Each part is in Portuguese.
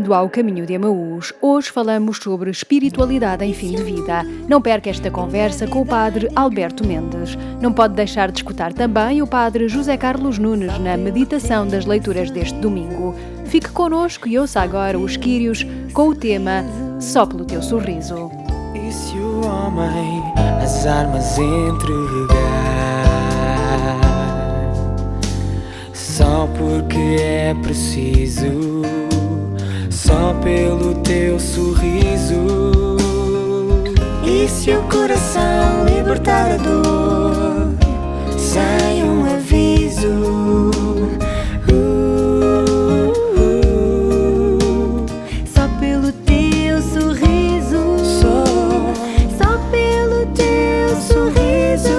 bem-vindo ao Caminho de Emaús. Hoje falamos sobre espiritualidade em fim de vida. Não perca esta conversa com o Padre Alberto Mendes. Não pode deixar de escutar também o Padre José Carlos Nunes na meditação das leituras deste domingo. Fique connosco e ouça agora os Quírios com o tema Só pelo teu sorriso. E se o homem as armas entregar, só porque é preciso, só pelo teu sorriso? E se o coração libertar a dor sem um aviso? Só pelo teu sorriso, só pelo teu sorriso.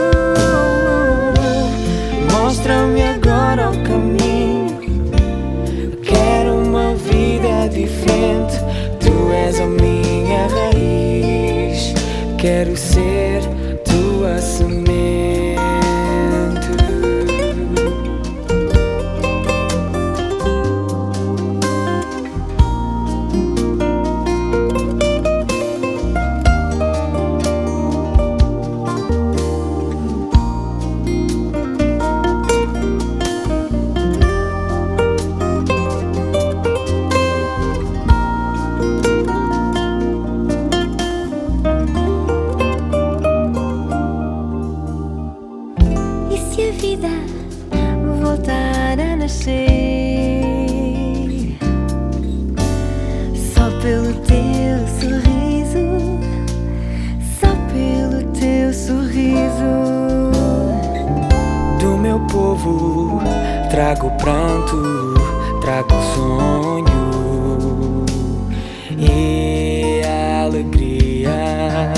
Mostra-me agora o caminho. Quero uma vida diferente. Tu és a minha raiz. Quero ser tua semente. Voltar a nascer só pelo teu sorriso, só pelo teu sorriso. Do meu povo trago pranto, trago sonho e alegria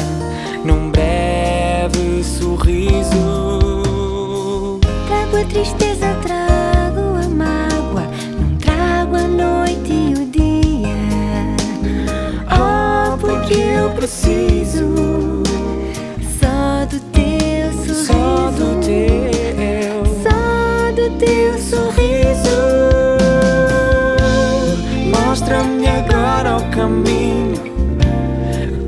num breve sorriso. Trago a tristeza, trago a mágoa, não trago a noite e o dia. Oh, porque eu preciso só do teu sorriso, só do teu sorriso. Mostra-me agora o caminho.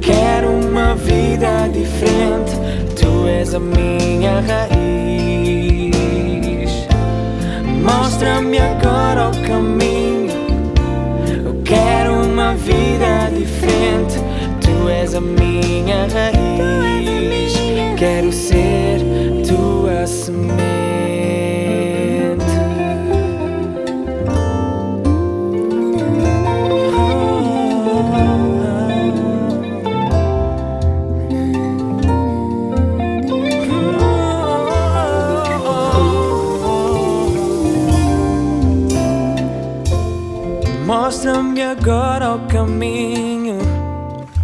Quero uma vida diferente. Tu és a minha raiz. Mostra-me agora o caminho. Eu quero uma vida diferente. Tu és a minha raiz. Quero ser tua semente. Mostra-me agora o caminho.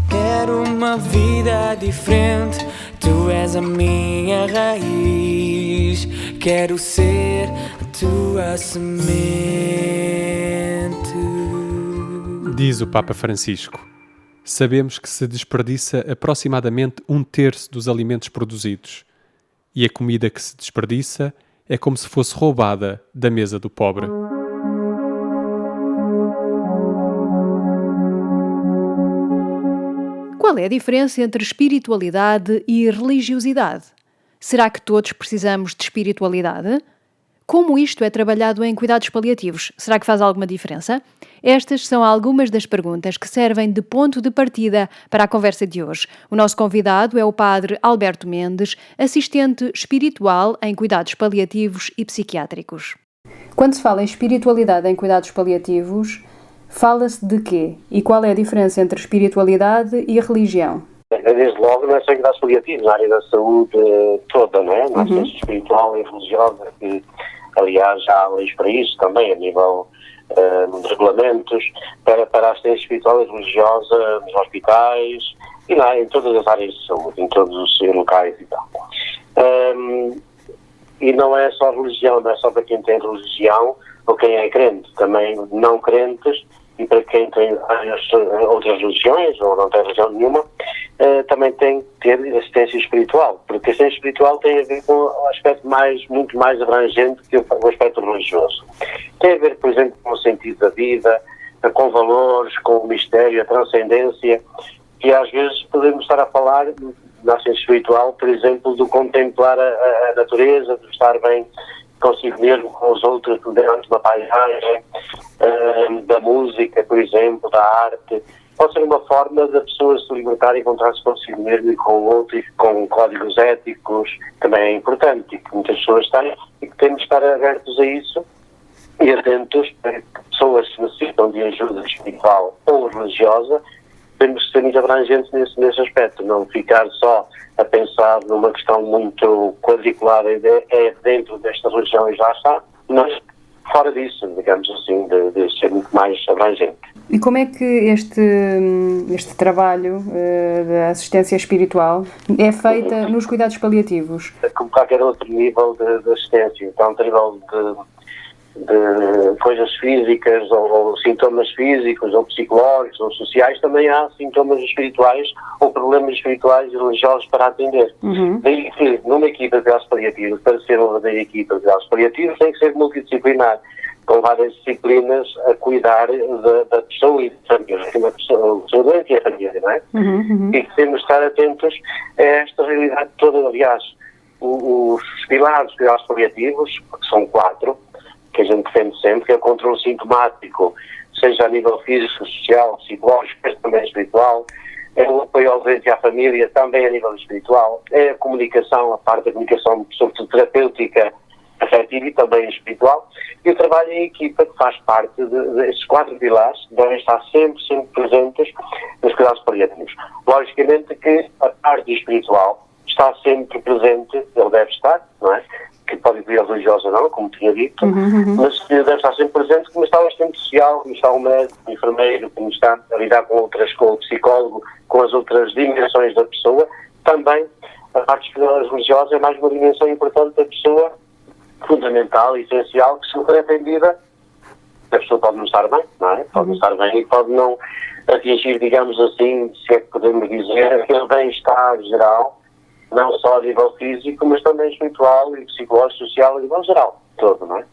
Quero uma vida diferente. Tu és a minha raiz. Quero ser a tua semente. Diz o Papa Francisco: sabemos que se desperdiça aproximadamente 1/3 dos alimentos produzidos. E a comida que se desperdiça é como se fosse roubada da mesa do pobre. Qual é a diferença entre espiritualidade e religiosidade? Será que todos precisamos de espiritualidade? Como isto é trabalhado em cuidados paliativos? Será que faz alguma diferença? Estas são algumas das perguntas que servem de ponto de partida para a conversa de hoje. O nosso convidado é o Padre Alberto Mendes, assistente espiritual em cuidados paliativos e psiquiátricos. Quando se fala em espiritualidade em cuidados paliativos, fala-se de quê? E qual é a diferença entre espiritualidade e religião? Desde logo, não é só em cuidados paliativos, na área da saúde toda, não é? Na assistência espiritual e religiosa, que, aliás, já há leis para isso também, a nível de regulamentos, para a assistência espiritual e religiosa nos hospitais e em todas as áreas de saúde, em todos os locais e tal. E não é só religião, não é só para quem tem religião ou quem é crente, também não crentes e para quem tem outras religiões ou não tem religião nenhuma, também tem que ter assistência espiritual, porque a assistência espiritual tem a ver com um aspecto muito mais abrangente que o aspecto religioso. Tem a ver, por exemplo, com o sentido da vida, com valores, com o mistério, a transcendência, e às vezes podemos estar a falar na ciência espiritual, por exemplo, do contemplar a natureza, de estar bem consigo mesmo, com os outros, durante uma paisagem, da música, por exemplo, da arte. Pode ser uma forma da pessoa se libertar e encontrar-se consigo mesmo e com o outro, e com códigos éticos, também é importante, e que muitas pessoas têm, e que temos de estar abertos a isso e atentos para que pessoas que necessitam de ajuda espiritual ou religiosa, temos de ser muito abrangentes nesse aspecto, não ficar só a pensar numa questão muito quadriculada, é dentro desta religião e já está, mas fora disso, digamos assim, de ser muito mais abrangente. E como é que este trabalho da assistência espiritual é feita nos cuidados paliativos? Como qualquer outro nível de assistência, então, a nível de coisas físicas ou sintomas físicos ou psicológicos ou sociais, também há sintomas espirituais ou problemas espirituais e religiosos para atender. Daí que numa equipa de cuidados paliativos, para ser uma verdadeira equipa de cuidados paliativos, tem que ser multidisciplinar, com várias disciplinas a cuidar da pessoa e da família, a pessoa doente e a família, não é? E que temos de estar atentos a esta realidade toda. Aliás, os pilares dos cuidados paliativos, que são 4, que a gente defende sempre, que é o controle sintomático, seja a nível físico, social, psicológico, mas também espiritual, é o apoio ao doente e à família, também a nível espiritual, é a comunicação, a parte da comunicação, sobretudo terapêutica, afetiva e também espiritual, e o trabalho em equipa, que faz parte destes 4 pilares, devem estar sempre presentes nos cuidados paliativos. Logicamente que a parte espiritual está sempre presente, ele deve estar, não é? Que pode incluir a religiosa ou não, como tinha dito, mas que deve estar sempre presente, como está o assistente social, como está o médico, o enfermeiro, como está a lidar com o psicólogo, com as outras dimensões da pessoa. Também a parte religiosa é mais uma dimensão importante da pessoa, fundamental e essencial, que se não for atendida, a pessoa pode não estar bem, não é? Pode não estar bem e pode não atingir, digamos assim, se é que podemos dizer, aquele bem-estar geral, não só a nível físico, mas também espiritual e psicológico, social, a nível geral, todo, não é?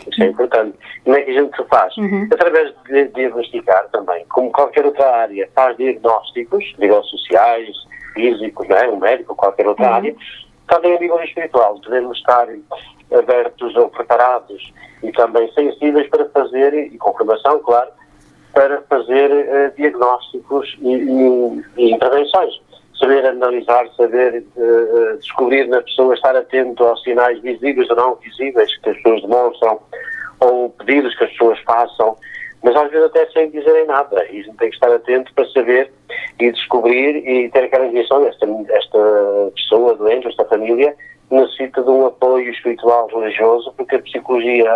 Isso é importante. Como é que a gente se faz? Através de diagnosticar também, como qualquer outra área, faz diagnósticos, nível sociais, físicos, não é? Um médico, qualquer outra área, também a nível espiritual. Devemos estar abertos ou preparados e também sensíveis para fazer, e com formação, claro, para fazer diagnósticos e intervenções. Saber analisar, saber descobrir na pessoa, estar atento aos sinais visíveis ou não visíveis que as pessoas demonstram, ou pedidos que as pessoas façam, mas às vezes até sem dizerem nada. E a gente tem que estar atento para saber e descobrir e ter aquela intuição. Esta pessoa doente, esta família, necessita de um apoio espiritual religioso, porque a psicologia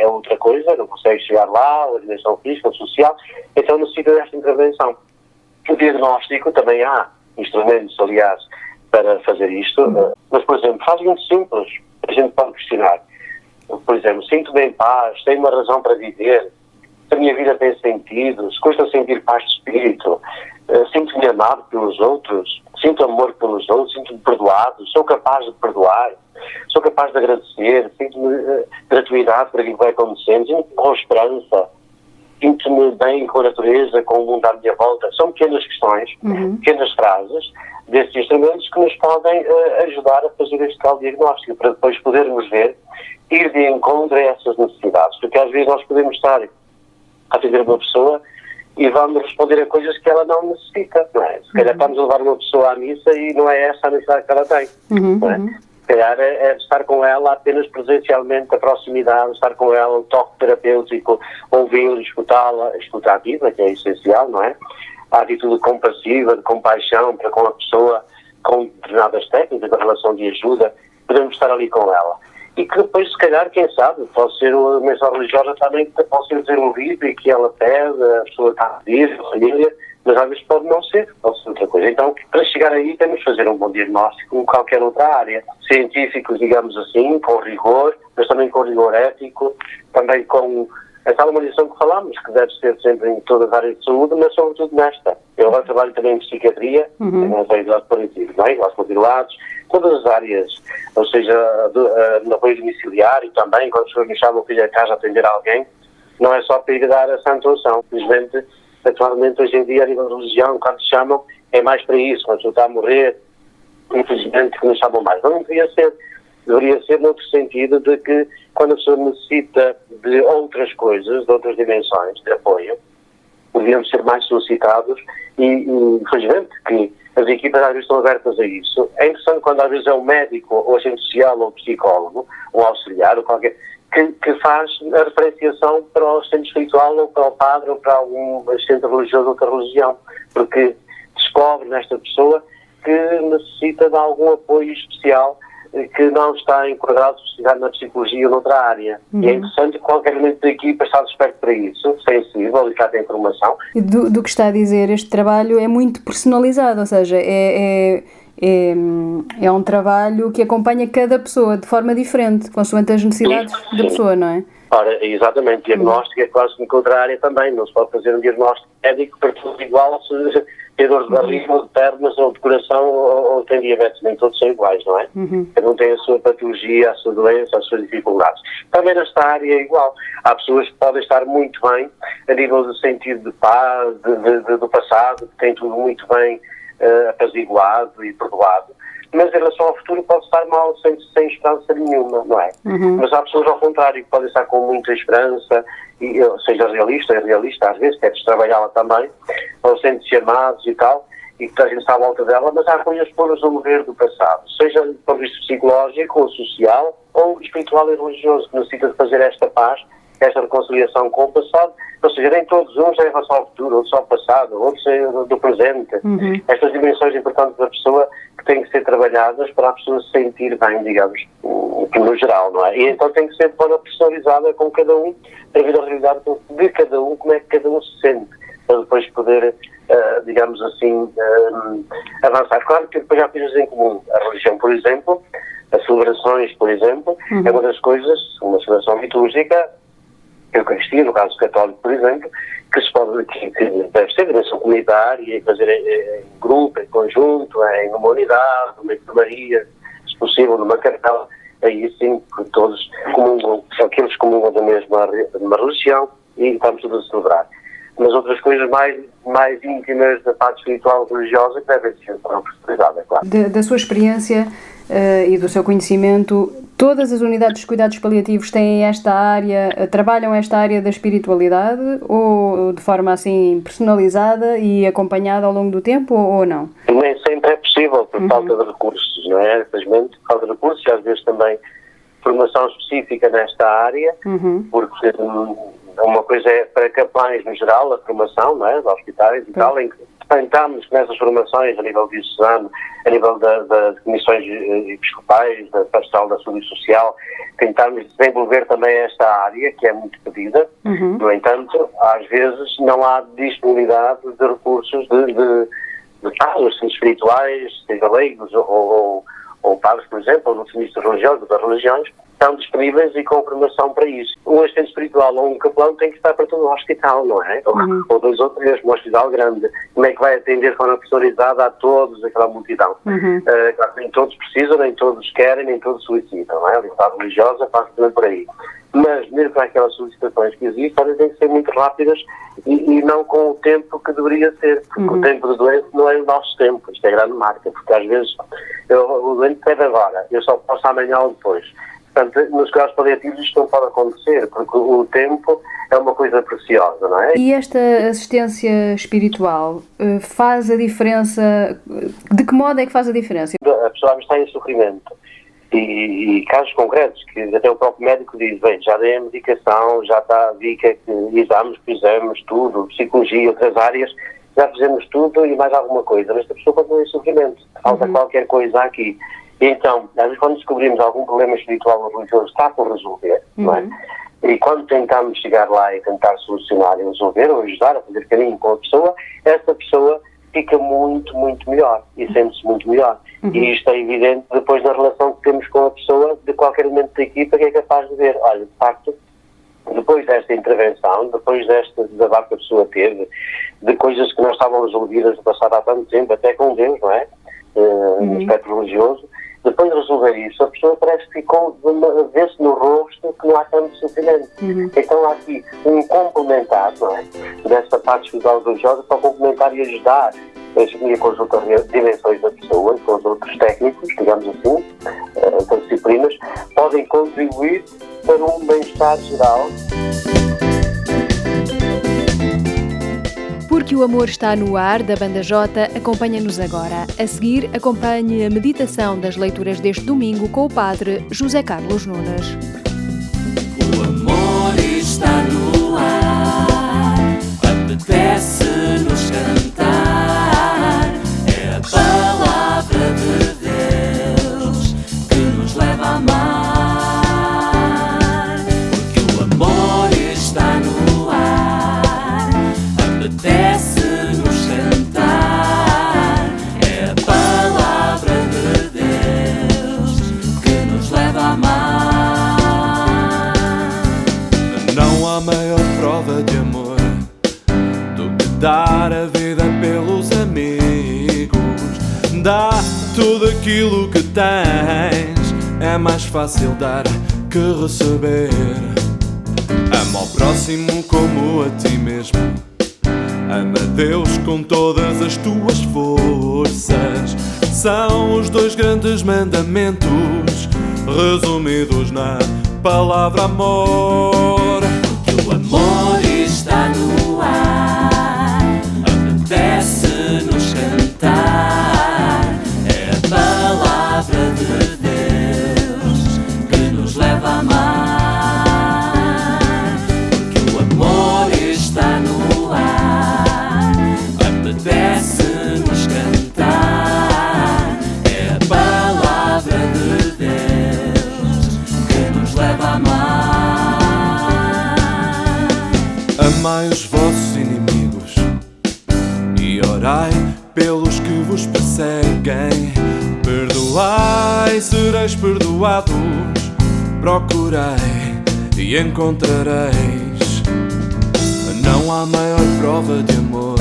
é outra coisa, não consegue chegar lá, a dimensão física, ou social, então necessita desta intervenção. O diagnóstico também há instrumentos, aliás, para fazer isto, mas, por exemplo, faz muito simples. A gente pode questionar. Por exemplo, sinto-me em paz, tenho uma razão para viver, a minha vida tem sentido, se custa sentir paz de espírito, sinto-me amado pelos outros, sinto amor pelos outros, sinto-me perdoado, sou capaz de perdoar, sou capaz de agradecer, sinto-me gratuidade para aquilo que vai acontecendo, sinto-me com esperança, sinto-me bem com a natureza, com o mundo à minha volta. São pequenas questões, pequenas frases desses instrumentos que nos podem ajudar a fazer este tal diagnóstico, para depois podermos ver, ir de encontro a essas necessidades. Porque às vezes nós podemos estar a atender uma pessoa e vamos responder a coisas que ela não necessita, não é? Se calhar estamos a levar uma pessoa à missa e não é essa a necessidade que ela tem, não é? Se calhar é estar com ela apenas presencialmente, a proximidade, estar com ela, o toque terapêutico, ouvi-la, escutá-la, escutar ativa, que é essencial, não é? A atitude compassiva, de compaixão para com a pessoa, com determinadas técnicas, a relação de ajuda, podemos estar ali com ela. E que depois, se calhar, quem sabe, pode ser uma mensagem religiosa também que pode ser desenvolvida e que ela pede, a pessoa está a pedir, a família, mas às vezes pode não ser, pode ser outra coisa. Então, para chegar aí, temos de fazer um bom diagnóstico como qualquer outra área. Científico, digamos assim, com rigor, mas também com rigor ético, também com a tal humanização que falámos, que deve ser sempre em todas as áreas de saúde, mas sobretudo nesta. Eu agora trabalho também em psiquiatria, nas áreas paliativas, não é? Aos continuados, todas as áreas, ou seja, no apoio domiciliário também, quando as pessoas me chamam filho a casa a atender alguém, não é só para ir dar a santa unção. Felizmente, atualmente, hoje em dia, a nível de religião, quando se chamam, é mais para isso, quando a pessoa está a morrer, infelizmente, que nos chamam mais. Não deveria ser noutro sentido de que, quando a pessoa necessita de outras coisas, de outras dimensões de apoio, devíamos ser mais solicitados e infelizmente, que as equipas às vezes estão abertas a isso. É interessante quando às vezes é um médico, ou agente social, ou psicólogo, ou auxiliar, ou qualquer, que faz a referenciação para o assistente espiritual, ou para o padre, ou para algum assistente religioso, outra religião, porque descobre nesta pessoa que necessita de algum apoio especial que não está enquadrado na psicologia ou noutra área. E é interessante que qualquer elemento da equipa está desperto para isso, sensível e cá tem informação. Do que está a dizer, este trabalho é muito personalizado, ou seja, é um trabalho que acompanha cada pessoa de forma diferente, consoante as necessidades da pessoa, não é? Ora, exatamente, diagnóstico é quase como outra área também, não se pode fazer um diagnóstico médico para tudo igual, se tem dor de barriga, ou de pernas, ou de coração, ou tem diabetes, nem todos são iguais, não é? Cada um tem a sua patologia, a sua doença, as suas dificuldades. Também nesta área é igual. Há pessoas que podem estar muito bem, a nível do sentido de paz, do passado, que têm tudo muito bem apaziguado e perdoado, mas em relação ao futuro pode estar mal, sem esperança nenhuma, não é? Mas há pessoas ao contrário que podem estar com muita esperança, e, seja realista, às vezes, queres trabalhá-la também, ou sente-se amados e tal, e que a gente está à volta dela, mas há coisas que podem remover do passado, seja do ponto de vista psicológico, ou social, ou espiritual e religioso, que necessita de fazer esta paz, esta reconciliação com o passado, ou seja, nem todos uns em relação ao futuro, outros ao passado, outros do presente. Estas dimensões importantes da pessoa que têm que ser trabalhadas para a pessoa se sentir bem, digamos, no geral, não é? E então tem que ser de forma personalizada com cada um, devido à realidade de cada um, como é que cada um se sente, para depois poder, digamos assim, avançar. Claro que depois há coisas em comum. A religião, por exemplo, as celebrações, por exemplo, é uma das coisas, uma celebração litúrgica, a Eucaristia, no caso católico, por exemplo, que deve ser dimensão comunitária, fazer em grupo, em conjunto, em uma unidade, numa Maria, se possível, numa capela, aí sim, todos comungam, são aqueles que comungam da mesma religião e estamos todos a celebrar. Mas outras coisas mais íntimas da parte espiritual e religiosa que devem ser para a personalidade, é claro. Da sua experiência e do seu conhecimento, todas as unidades de cuidados paliativos têm esta área, trabalham esta área da espiritualidade ou de forma assim personalizada e acompanhada ao longo do tempo ou não? Nem sempre é possível por falta de recursos, não é? Infelizmente, por falta de recursos e às vezes também formação específica nesta área, porque uma coisa é para capelães no geral, a formação, não é? De hospitais e tal, em que tentamos nessas formações a nível diocesano, a nível das comissões episcopais, da pastoral da saúde social, tentamos desenvolver também esta área que é muito pedida. No entanto, às vezes não há disponibilidade de recursos de padres espirituais, seja leigos ou padres, por exemplo, ou nutricionistas religiosos, das religiões, estão disponíveis e com formação para isso. Um assistente espiritual ou um capelão tem que estar para todo o hospital, não é? Ou dois ou três, um hospital grande. Como é que vai atender de forma personalizada a todos, aquela multidão? Claro, nem todos precisam, nem todos querem, nem todos solicitam, não é? A liberdade religiosa passa também por aí. Mas, mesmo para aquelas solicitações que existem, elas têm que ser muito rápidas e não com o tempo que deveria ser. Porque o tempo do doente não é o nosso tempo. Isto é grande marca, porque às vezes o doente deve agora, eu só posso amanhã ou depois. Portanto, nos cuidados paliativos isto não pode acontecer, porque o tempo é uma coisa preciosa, não é? E esta assistência espiritual faz a diferença? De que modo é que faz a diferença? A pessoa está em sofrimento. E casos concretos, que até o próprio médico diz, bem, já dei a medicação, já vi que exames fizemos tudo, psicologia, outras áreas, já fizemos tudo e mais alguma coisa, mas a pessoa continua em sofrimento, falta qualquer coisa aqui. E então, às vezes quando descobrimos algum problema espiritual ou religioso, está por resolver, não é? E quando tentamos chegar lá e tentar solucionar e resolver, ou ajudar a fazer caminho com a pessoa, essa pessoa fica muito, muito melhor e sente-se muito melhor. E isto é evidente depois na relação que temos com a pessoa, de qualquer elemento da equipa que é capaz de ver, olha, de facto, depois desta intervenção, depois desta desabafo que a pessoa teve, de coisas que não estavam resolvidas no passado há tanto tempo, até com Deus, não é? No aspecto religioso, depois de resolver isso, a pessoa parece que ficou, vê-se no rosto que não há tanto sofrimento. Então há aqui um complementar, não é? Desta parte espiritual religiosa para complementar e ajudar e com as outras dimensões da pessoa, com os outros técnicos, digamos assim, das disciplinas, podem contribuir para um bem-estar geral. Porque o amor está no ar, da Banda J, acompanha-nos agora. A seguir, acompanhe a meditação das leituras deste domingo com o Padre José Carlos Nunes. O amor está no ar, apetece-nos cantar. É a palavra de Deus que nos leva a amar. Porque o amor está no ar, apetece-nos cantar. É a palavra de Deus que nos leva a amar. Não há maior prova de amor do que dar a vida pelos amigos. Dá tudo aquilo que tens, é mais fácil dar que receber. Ama ao próximo como a ti mesmo. Ama Deus com todas as tuas forças. São os 2 grandes mandamentos resumidos na palavra amor. Porque o amor está no ar, apetece-nos cantar. É a palavra de Deus que nos leva a amar. Porque o amor está no ar, apetece-nos cantar. É a palavra de Deus que nos leva a amar. Amai os vossos inimigos e orai pelos que vos perseguem. Perdoai, sereis perdoados. Procurai e encontrareis. Não há maior prova de amor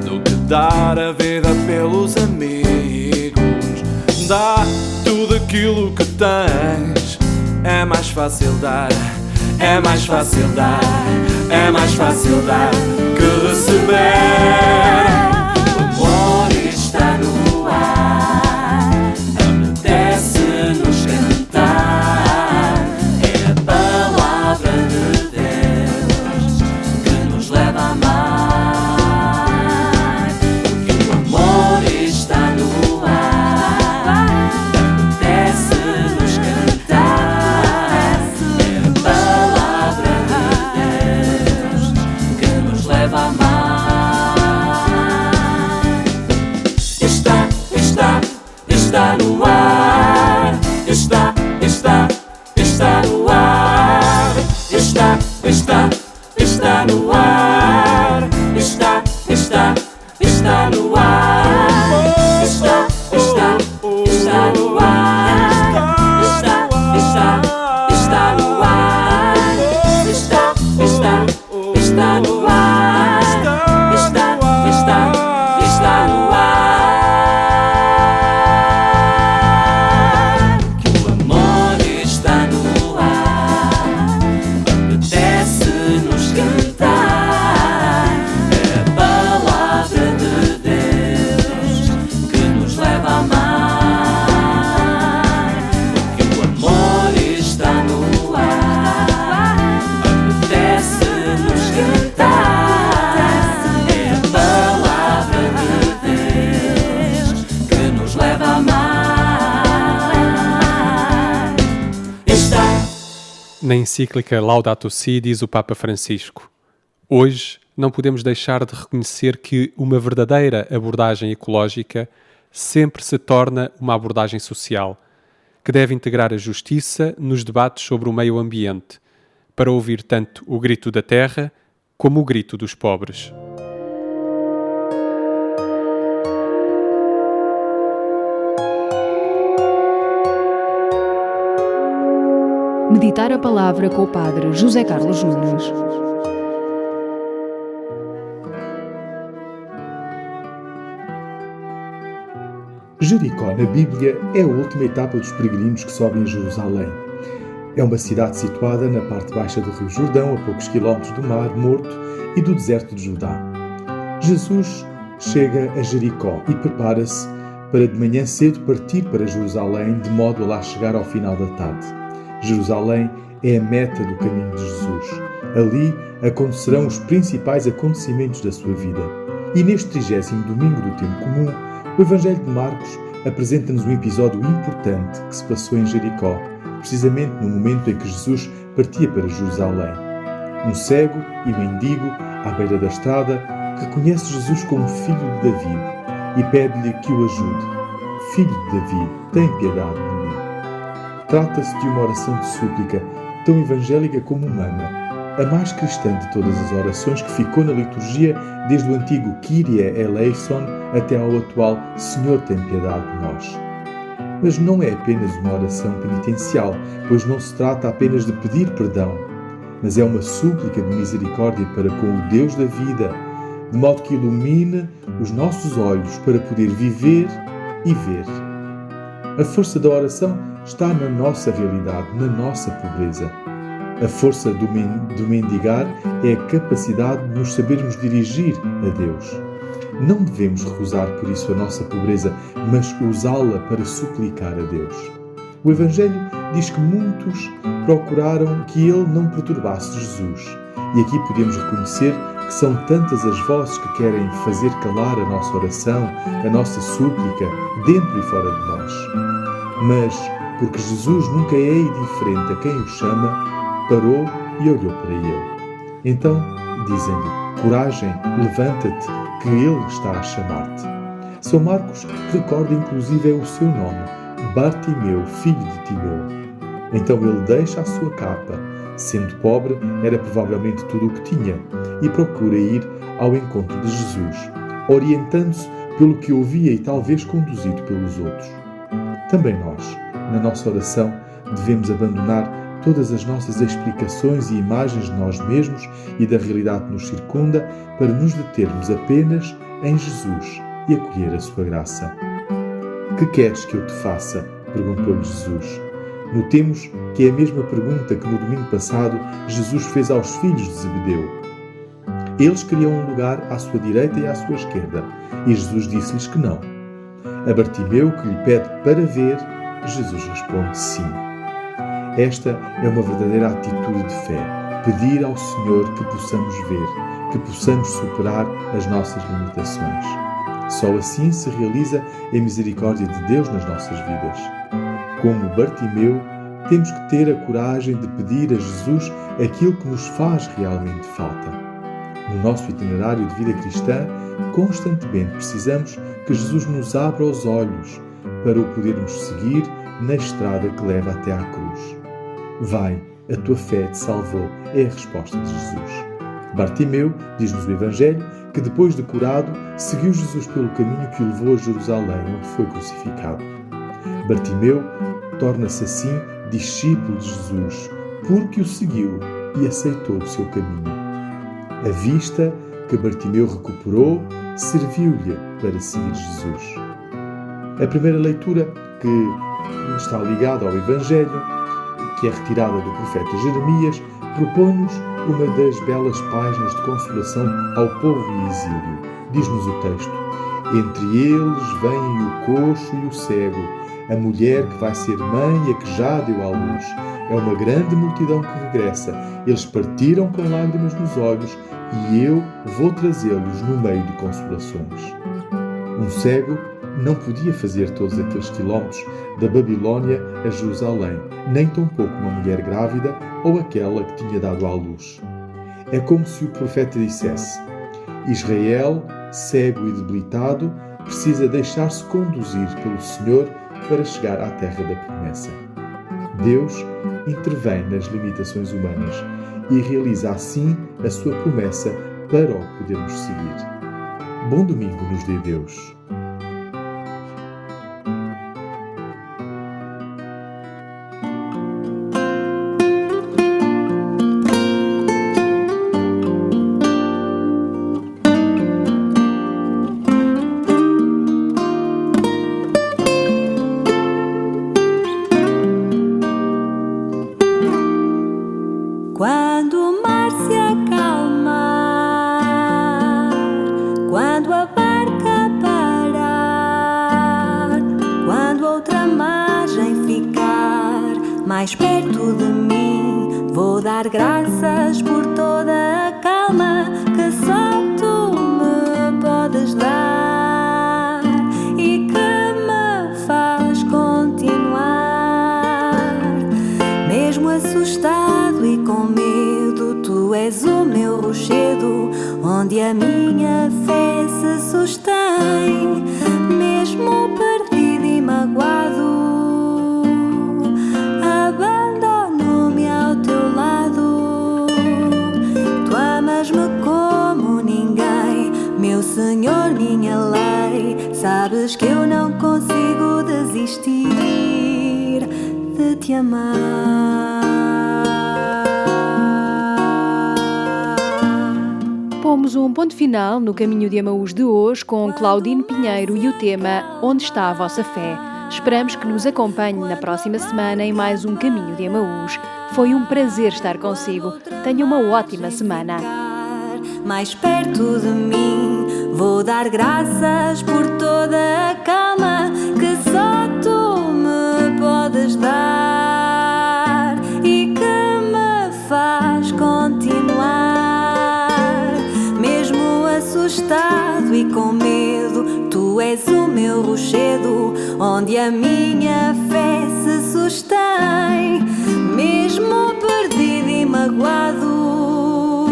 do que dar a vida pelos amigos. Dá tudo aquilo que tens, é mais fácil dar. É mais fácil dar, é mais fácil dar que receber. O amor está no ar, apetece-nos cantar. É a palavra de Deus que nos leva a amar. Porque o amor está no ar, apetece-nos cantar. É a palavra de Deus que nos leva a amar. Está no ar. Está no ar. Está no ar. Está no ar. Está no ar. Está no ar. Está no ar. Está no ar. Que o amor está no ar, apetece-nos cantar. É a palavra de Deus que nos leva a amar. Que o amor está no ar, apetece-nos cantar. É a palavra de Deus que nos leva a amar. Na encíclica Laudato Si diz o Papa Francisco: hoje não podemos deixar de reconhecer que uma verdadeira abordagem ecológica sempre se torna uma abordagem social, que deve integrar a justiça nos debates sobre o meio ambiente, para ouvir tanto o grito da terra como o grito dos pobres. Meditar a palavra com o Padre José Carlos Nunes. Jericó, na Bíblia, é a última etapa dos peregrinos que sobem a Jerusalém. É uma cidade situada na parte baixa do Rio Jordão, a poucos quilómetros do Mar Morto e do deserto de Judá. Jesus chega a Jericó e prepara-se para de manhã cedo partir para Jerusalém, de modo a lá chegar ao final da tarde. Jerusalém é a meta do caminho de Jesus. Ali acontecerão os principais acontecimentos da sua vida. E neste 30º domingo do tempo comum, o Evangelho de Marcos apresenta-nos um episódio importante que se passou em Jericó, precisamente no momento em que Jesus partia para Jerusalém. Um cego e mendigo, à beira da estrada, reconhece Jesus como filho de Davi e pede-lhe que o ajude. Filho de Davi, tem piedade de mim. Trata-se de uma oração de súplica, tão evangélica como humana, a mais cristã de todas as orações que ficou na liturgia desde o antigo Kyrie eleison até ao atual Senhor tem piedade de nós. Mas não é apenas uma oração penitencial, pois não se trata apenas de pedir perdão, mas é uma súplica de misericórdia para com o Deus da vida, de modo que ilumine os nossos olhos para poder viver e ver. A força da oração está na nossa realidade, na nossa pobreza. A força do mendigar é a capacidade de nos sabermos dirigir a Deus. Não devemos recusar por isso a nossa pobreza, mas usá-la para suplicar a Deus. O Evangelho diz que muitos procuraram que ele não perturbasse Jesus. E aqui podemos reconhecer que são tantas as vozes que querem fazer calar a nossa oração, a nossa súplica, dentro e fora de nós. Mas, porque Jesus nunca é indiferente a quem o chama, parou e olhou para ele. Então, dizem-lhe, coragem, levanta-te, que ele está a chamar-te. São Marcos recorda inclusive o seu nome, Bartimeu, filho de Timeu. Então ele deixa a sua capa, sendo pobre, era provavelmente tudo o que tinha, e procura ir ao encontro de Jesus, orientando-se pelo que ouvia e talvez conduzido pelos outros. Também nós, na nossa oração, devemos abandonar todas as nossas explicações e imagens de nós mesmos e da realidade que nos circunda para nos determos apenas em Jesus e acolher a sua graça. Que queres que eu te faça? Perguntou-lhe Jesus. Notemos que é a mesma pergunta que no domingo passado Jesus fez aos filhos de Zebedeu. Eles queriam um lugar à sua direita e à sua esquerda, e Jesus disse-lhes que não. A Bartimeu, que lhe pede para ver, Jesus responde sim. Esta é uma verdadeira atitude de fé, pedir ao Senhor que possamos ver, que possamos superar as nossas limitações. Só assim se realiza a misericórdia de Deus nas nossas vidas. Como Bartimeu, temos que ter a coragem de pedir a Jesus aquilo que nos faz realmente falta. No nosso itinerário de vida cristã, constantemente precisamos que Jesus nos abra os olhos para o podermos seguir na estrada que leva até à cruz. Vai, a tua fé te salvou, é a resposta de Jesus. Bartimeu, diz-nos o Evangelho, que depois de curado, seguiu Jesus pelo caminho que o levou a Jerusalém, onde foi crucificado. Bartimeu torna-se assim discípulo de Jesus, porque o seguiu e aceitou o seu caminho. A vista que Bartimeu recuperou serviu-lhe para seguir Jesus. A primeira leitura, que está ligada ao Evangelho, que é retirada do profeta Jeremias, propõe-nos uma das belas páginas de consolação ao povo em exílio. Diz-nos o texto: entre eles vêm o coxo e o cego, a mulher que vai ser mãe e a que já deu à luz. É uma grande multidão que regressa. Eles partiram com lágrimas nos olhos e eu vou trazê-los no meio de consolações. Um cego não podia fazer todos aqueles quilómetros da Babilônia a Jerusalém, nem tampouco uma mulher grávida ou aquela que tinha dado à luz. É como se o profeta dissesse: Israel, cego e debilitado, precisa deixar-se conduzir pelo Senhor para chegar à terra da promessa. Deus intervém nas limitações humanas e realiza assim a sua promessa para o podermos seguir. Bom domingo nos dê Deus. mais perto de mim. Vou dar graças por toda a calma que só tu me podes dar e que me faz continuar. Mesmo assustado e com medo, tu és o meu rochedo, onde a minha fé se sustém. Mesmo perdido e magoado, abandono-me ao teu lado. Tu amas-me como ninguém, meu Senhor, minha lei. Sabes que eu não consigo desistir de te amar. Pomos um ponto final no Caminho de Emaús de hoje com Claudine Pinheiro e o tema Onde está a vossa fé? Esperamos que nos acompanhe na próxima semana em mais um Caminho de Emaús. Foi um prazer estar consigo. Tenha uma ótima semana. Mais perto de mim, vou dar graças por toda a calma que só tu me podes dar e que me faz continuar. Mesmo assustado e com medo, tu és o meu rochedo, onde a minha fé se sustém. Mesmo perdido e magoado,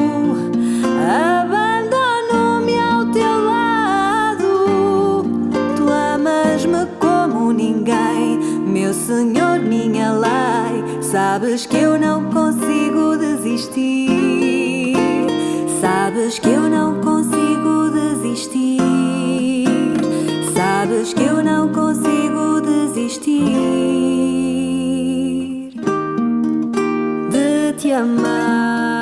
abandono-me ao teu lado. Tu amas-me como ninguém, meu Senhor, minha lei. Sabes que eu não consigo desistir. Sabes que eu não consigo desistir. Sabes que eu não consigo desistir de te amar.